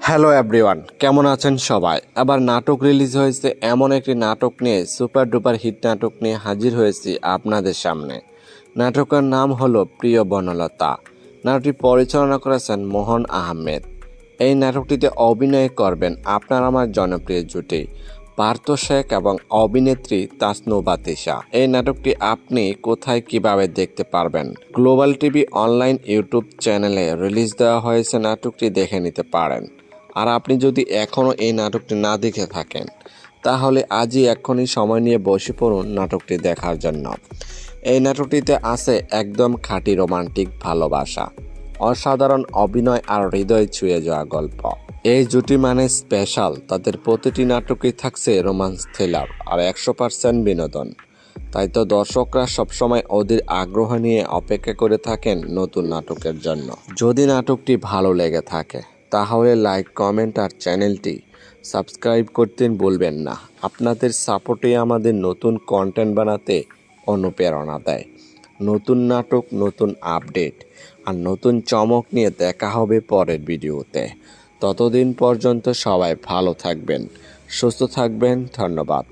Hello everyone, কেমন আছেন সবাই? আবার নাটক রিলিজ হয়েছে, এমন একটি নাটক নিয়ে, সুপার ডুপার হিট নাটক নিয়ে হাজির হয়েছি আপনাদের সামনে। নাটকের নাম হলো প্রিয় বনলতা। নাটকটি পরিচালনা করেছেন মোহন আহমেদ। এই নাটকটিতে অভিনয় করবেন আপনার আমার জনপ্রিয় জুটি পার্থ শেখ এবং অভিনেত্রী তাসনুভা তিশা। এই নাটকটি আপনি কোথায় কিভাবে দেখতে পারবেন? গ্লোবাল টিভি অনলাইন ইউটিউব চ্যানেলে রিলিজ দেওয়া হয়েছে, নাটকটি দেখে নিতে পারেন। আর আপনি যদি এখনও এই নাটকটি না দেখে থাকেন, তাহলে আজই এক্ষুনি সময় নিয়ে বসে পড়ুন নাটকটি দেখার জন্য। এই নাটকটিতে আছে একদম খাঁটি রোমান্টিক ভালোবাসা, অসাধারণ অভিনয় আর হৃদয় ছুঁয়ে যাওয়া গল্প। এই জুটি মানে স্পেশাল, তাদের প্রতিটি নাটকই থাকছে রোমান্স থ্রিলার আর 100% বিনোদন। তাই তো দর্শকরা সবসময় অধীর আগ্রহ নিয়ে অপেক্ষা করে থাকেন নতুন নাটকের জন্য। যদি নাটকটি ভালো লেগে থাকে তাহলে লাইক, কমেন্ট আর চ্যানেলটি সাবস্ক্রাইব করতে ভুলবেন না। আপনাদের সাপোর্টে আমাদের নতুন কন্টেন্ট বানাতে অনুপ্রেরণা দেয়। নতুন নাটক, নতুন আপডেট আর নতুন চমক নিয়ে দেখা হবে পরের ভিডিওতে। ততদিন পর্যন্ত সবাই ভালো থাকবেন, সুস্থ থাকবেন। ধন্যবাদ।